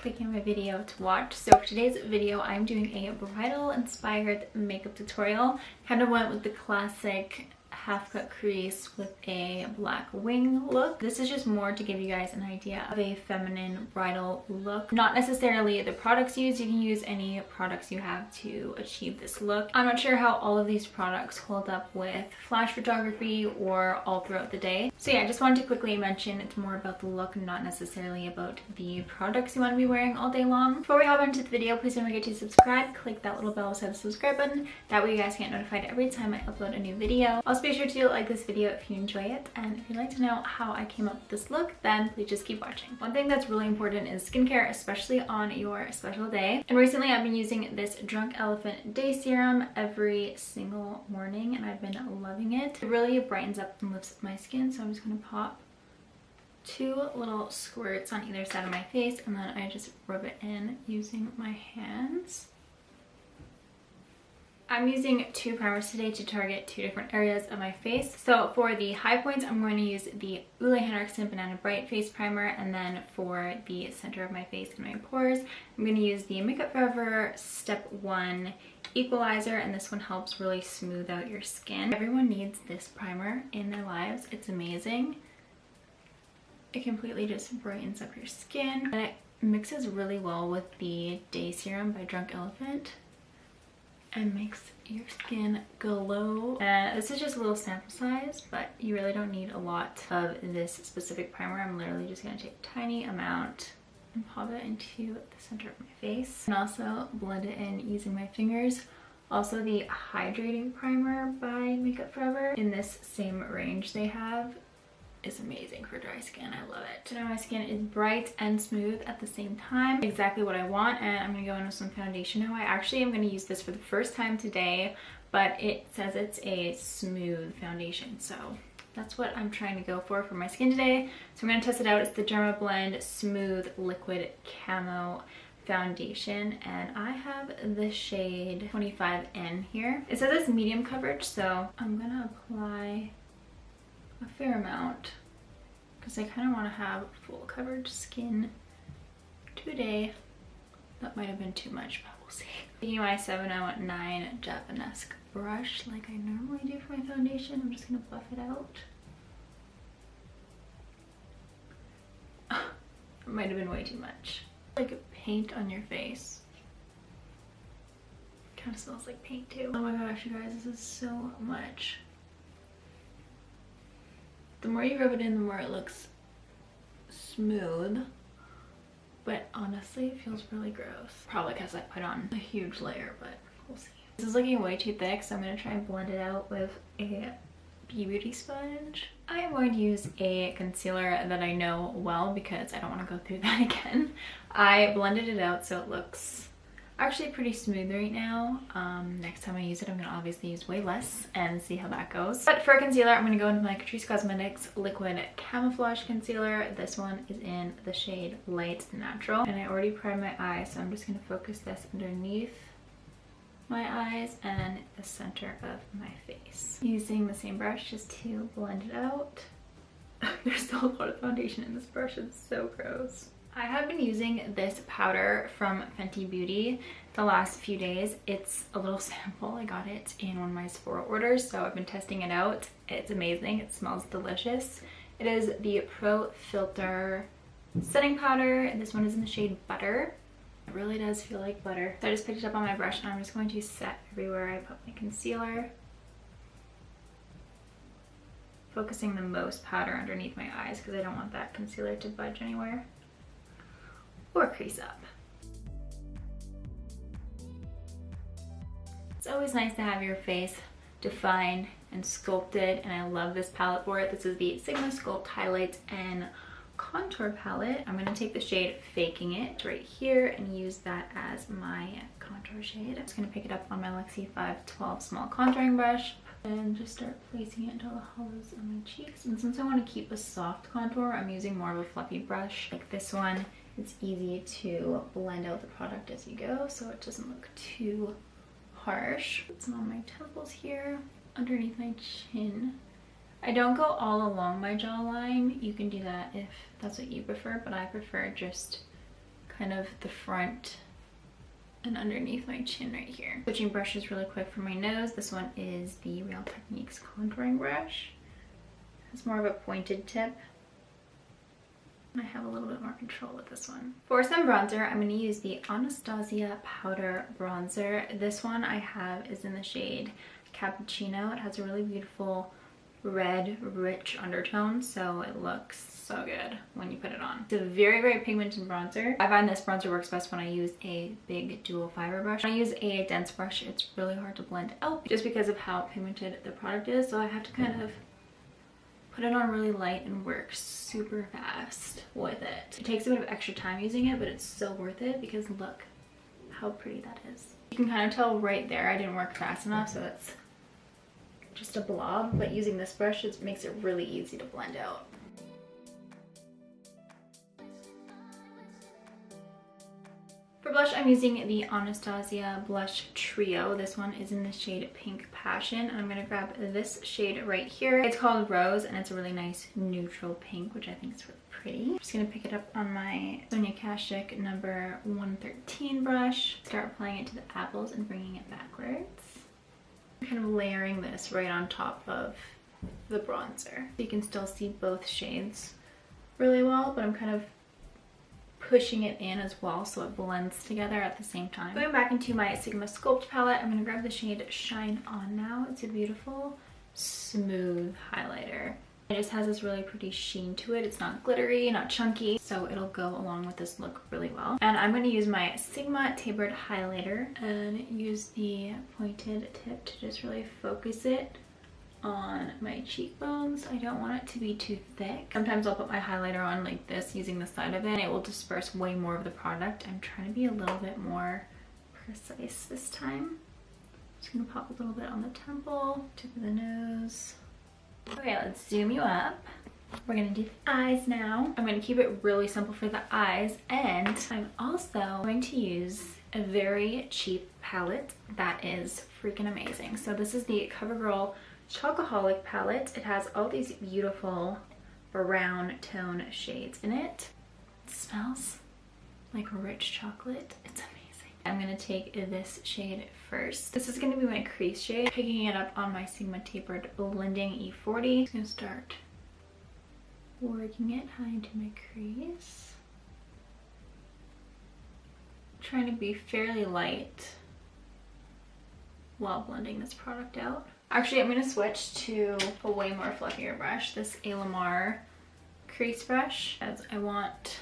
clicking on my video to watch. So for today's video, I'm doing a bridal inspired makeup tutorial. Kind of went with the classic half cut crease with a black wing look. This is just more to give you guys an idea of a feminine bridal look. Not necessarily the products used. You can use any products you have to achieve this look. I'm not sure how all of these products hold up with flash photography or all throughout the day. So yeah, I just wanted to quickly mention it's more about the look and not necessarily about the products you want to be wearing all day long. Before we hop into the video, please don't forget to subscribe. Click that little bell beside the subscribe button. That way you guys get notified every time I upload a new video. Also be sure to like this video if you enjoy it, and if you'd like to know how I came up with this look, then please just keep watching. One thing that's really important is skincare, especially on your special day. And recently I've been using this Drunk Elephant Day Serum every single morning and I've been loving it. It really brightens up and lifts up my skin, so I'm just going to pop 2 little squirts on either side of my face and then I just rub it in using my hands. I'm using 2 primers today to target 2 different areas of my face. So for the high points, I'm going to use the Ole Henriksen Banana Bright Face Primer, and then for the center of my face and my pores, I'm going to use the Makeup Forever Step 1 Equalizer, and this one helps really smooth out your skin. Everyone needs this primer in their lives. It's amazing. It completely just brightens up your skin, and it mixes really well with the Day Serum by Drunk Elephant and makes your skin glow. This is just a little sample size, but you really don't need a lot of this specific primer. I'm literally just going to take a tiny amount and pop it into the center of my face and also blend it in using my fingers. Also, the hydrating primer by Makeup Forever in this same range they have is amazing for dry skin. I love it. So now my skin is bright and smooth at the same time. Exactly what I want, and I'm gonna go in with some foundation now. I actually am gonna use this for the first time today, but it says it's a smooth foundation, so that's what I'm trying to go for my skin today. So I'm gonna test it out. It's the Derma Blend Smooth Liquid Camo Foundation, and I have the shade 25N here. It says it's medium coverage, so I'm gonna apply a fair amount because I kind of want to have full coverage skin today. That might have been too much, but we'll see. Taking my 709 Japanesque brush like I normally do for my foundation, I'm just going to buff it out. It might have been way too much. Like paint on your face. Kind of smells like paint too. Oh my gosh, you guys, this is so much. The more you rub it in, the more it looks smooth, but honestly it feels really gross. Probably because I put on a huge layer, but we'll see. This is looking way too thick, so I'm going to try and blend it out with a beauty sponge. I am going to use a concealer that I know well because I don't want to go through that again. I blended it out so it looks actually pretty smooth right now. Next time I use it, I'm gonna obviously use way less and see how that goes. But for concealer, I'm gonna go into my Catrice Cosmetics Liquid Camouflage Concealer. This one is in the shade Light Natural, and I already primed my eyes, so I'm just gonna focus this underneath my eyes and the center of my face. Using the same brush just to blend it out. There's still a lot of foundation in this brush, it's so gross. I have been using this powder from Fenty Beauty the last few days. It's a little sample. I got it in one of my Sephora orders, so I've been testing it out. It's amazing. It smells delicious. It is the Pro Filter setting powder. This one is in the shade Butter. It really does feel like butter. So I just picked it up on my brush and I'm just going to set everywhere I put my concealer. Focusing the most powder underneath my eyes because I don't want that concealer to budge anywhere or crease up. It's always nice to have your face defined and sculpted, and I love this palette for it. This is the Sigma Sculpt Highlights and Contour palette. I'm gonna take the shade Faking It right here and use that as my contour shade. I'm just gonna pick it up on my Lexi 512 small contouring brush and just start placing it into all the hollows of my cheeks. And since I want to keep a soft contour, I'm using more of a fluffy brush like this one. It's easy to blend out the product as you go, so it doesn't look too harsh. Put some on my temples here, underneath my chin. I don't go all along my jawline. You can do that if that's what you prefer, but I prefer just kind of the front and underneath my chin right here. Switching brushes really quick for my nose. This one is the Real Techniques contouring brush. It's more of a pointed tip. I have a little bit more control with this one. For some bronzer, I'm going to use the Anastasia Powder Bronzer. This one I have is in the shade Cappuccino. It has a really beautiful red, rich undertone, so it looks so good when you put it on. It's a very, very pigmented bronzer. I find this bronzer works best when I use a big dual fiber brush. When I use a dense brush, it's really hard to blend out just because of how pigmented the product is, so I have to kind of put it on really light and work super fast with it. It takes a bit of extra time using it, but it's so worth it because look how pretty that is. You can kind of tell right there I didn't work fast enough, so it's just a blob, but using this brush, it makes it really easy to blend out. For blush, I'm using the Anastasia Blush Trio. This one is in the shade Pink Passion. I'm going to grab this shade right here. It's called Rose, and it's a really nice neutral pink, which I think is really pretty. I'm just going to pick it up on my Sonia Kashuk number 113 brush. Start applying it to the apples and bringing it backwards. I'm kind of layering this right on top of the bronzer. So you can still see both shades really well, but I'm kind of pushing it in as well so it blends together at the same time. Going back into my Sigma Sculpt palette, I'm going to grab the shade Shine On Now. It's a beautiful, smooth highlighter. It just has this really pretty sheen to it. It's not glittery, not chunky, so it'll go along with this look really well. And I'm going to use my Sigma Tapered highlighter and use the pointed tip to just really focus it on my cheekbones. I don't want it to be too thick. Sometimes I'll put my highlighter on like this using the side of it and it will disperse way more of the product. I'm trying to be a little bit more precise this time. Just gonna pop a little bit on the temple, tip of the nose. Okay, let's zoom you up. We're gonna do the eyes now. I'm gonna keep it really simple for the eyes, and I'm also going to use a very cheap palette that is freaking amazing. So this is the CoverGirl Chocoholic palette. It has all these beautiful brown tone shades in it. It smells like rich chocolate. It's amazing. I'm gonna take this shade first. This is gonna be my crease shade. Picking it up on my Sigma Tapered Blending E40. I'm just gonna start working it high into my crease. Trying to be fairly light while blending this product out. Actually, I'm gonna switch to a way more fluffier brush, this Eyeliner crease brush, as I want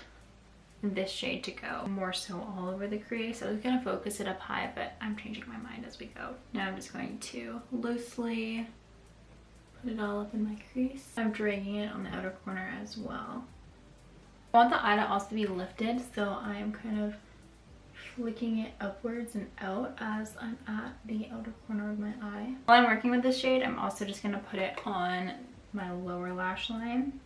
this shade to go more so all over the crease. I was gonna focus it up high, but I'm changing my mind as we go. Now I'm just going to loosely put it all up in my crease. I'm dragging it on the outer corner as well. I want the eye to also be lifted, so I'm kind of flicking it upwards and out as I'm at the outer corner of my eye. While I'm working with this shade, I'm also just going to put it on my lower lash line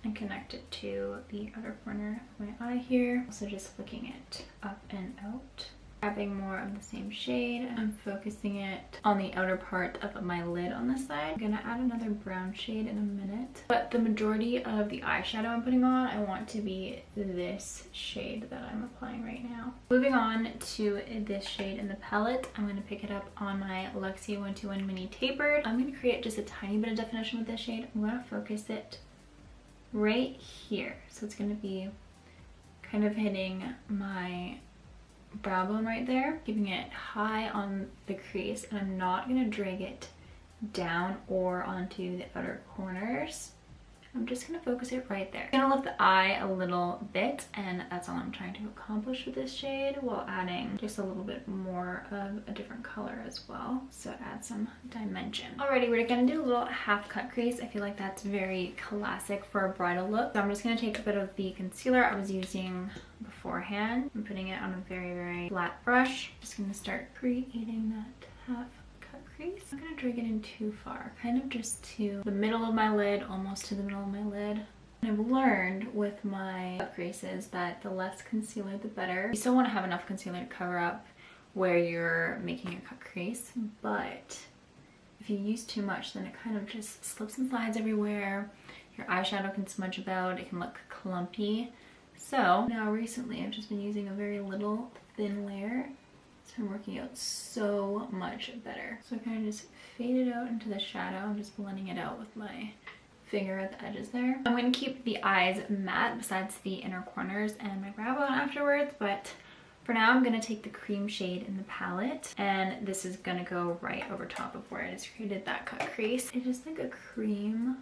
and connect it to the outer corner of my eye here. Also just flicking it up and out. Grabbing more of the same shade, I'm focusing it on the outer part of my lid on this side. I'm gonna add another brown shade in a minute, but the majority of the eyeshadow I'm putting on, I want to be this shade that I'm applying right now. Moving on to this shade in the palette, I'm gonna pick it up on my Luxie 121 Mini Tapered. I'm gonna create just a tiny bit of definition with this shade. I'm gonna focus it right here. So it's gonna be kind of hitting my brow bone right there, keeping it high on the crease, and I'm not going to drag it down or onto the outer corners. I'm just going to focus it right there. I'm going to lift the eye a little bit, and that's all I'm trying to accomplish with this shade, while adding just a little bit more of a different color as well, so it adds some dimension. Alrighty, we're going to do a little half cut crease. I feel like that's very classic for a bridal look. So I'm just going to take a bit of the concealer I was using beforehand. I'm putting it on a very, very flat brush. Just going to start creating that half crease. I'm not gonna drag it in too far, kind of just to the middle of my lid, almost to the middle of my lid. And I've learned with my cut creases that the less concealer the better. You still want to have enough concealer to cover up where you're making a cut crease, but if you use too much, then it kind of just slips and slides everywhere. Your eyeshadow can smudge about, it can look clumpy. So now recently I've just been using a very little thin layer. It's been working out so much better. So I kind of just fade it out into the shadow. I'm just blending it out with my finger at the edges there. I'm going to keep the eyes matte besides the inner corners and my brow bone afterwards, but for now I'm going to take the cream shade in the palette, and this is going to go right over top of where I just created that cut crease. I just think a cream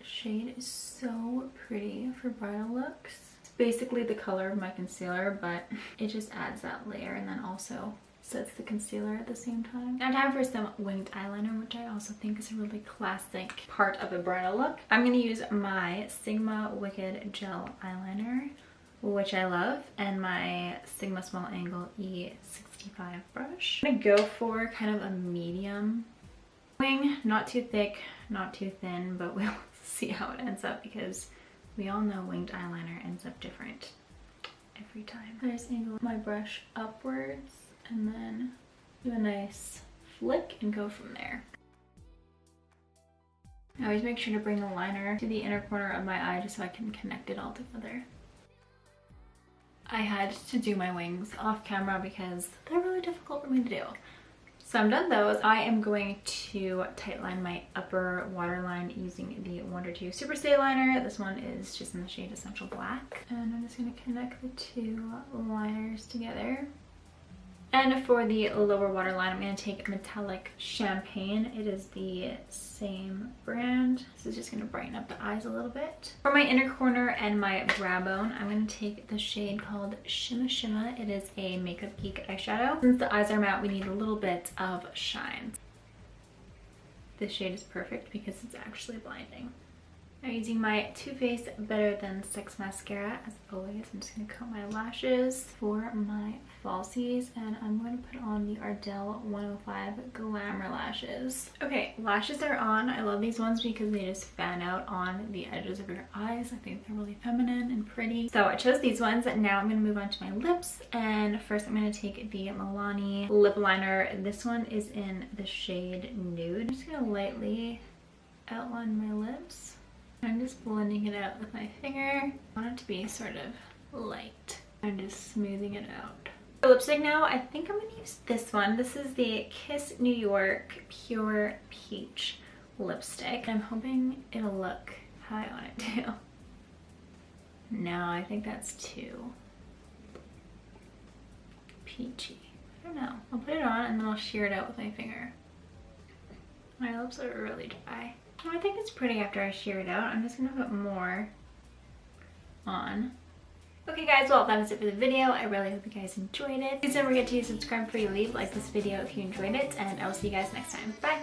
shade is so pretty for bridal looks. It's basically the color of my concealer, but it just adds that layer and then also sets the concealer at the same time. Now time for some winged eyeliner, which I also think is a really classic part of a bridal look. I'm going to use my Sigma Wicked Gel Eyeliner, which I love, and my Sigma Small Angle E65 brush. I'm going to go for kind of a medium wing, not too thick, not too thin, but we'll see how it ends up because we all know winged eyeliner ends up different every time. I just angle my brush upwards and then do a nice flick and go from there. I always make sure to bring the liner to the inner corner of my eye just so I can connect it all together. I had to do my wings off camera because they're really difficult for me to do. So I'm done those. I am going to tightline my upper waterline using the Wonder 2 Super Stay Liner. This one is just in the shade Essential Black. And I'm just going to connect the two liners together. And for the lower waterline, I'm going to take Metallic Champagne. It is the same brand. This is just going to brighten up the eyes a little bit. For my inner corner and my brow bone, I'm going to take the shade called Shimma Shimma. It is a Makeup Geek eyeshadow. Since the eyes are matte, we need a little bit of shine. This shade is perfect because it's actually blinding. Now using my Too Faced Better Than Sex mascara, as always, I'm just going to comb my lashes for my falsies, and I'm going to put on the Ardell 105 Glamour Lashes. Okay, lashes are on. I love these ones because they just fan out on the edges of your eyes. I think they're really feminine and pretty. So I chose these ones. Now I'm going to move on to my lips, and first I'm going to take the Milani lip liner. This one is in the shade Nude. I'm just going to lightly outline my lips. I'm just blending it out with my finger. I want it to be sort of light. I'm just smoothing it out. For lipstick now, I think I'm gonna use this one. This is the Kiss New York Pure Peach lipstick. I'm hoping it'll look how I want it to. No, I think that's too peachy. I don't know. I'll put it on and then I'll shear it out with my finger. My lips are really dry. Oh, I think it's pretty after I shear it out. I'm just gonna put more on. Okay guys, well that is it for the video. I really hope you guys enjoyed it. Please don't forget to subscribe before you leave, like this video if you enjoyed it, and I will see you guys next time. Bye!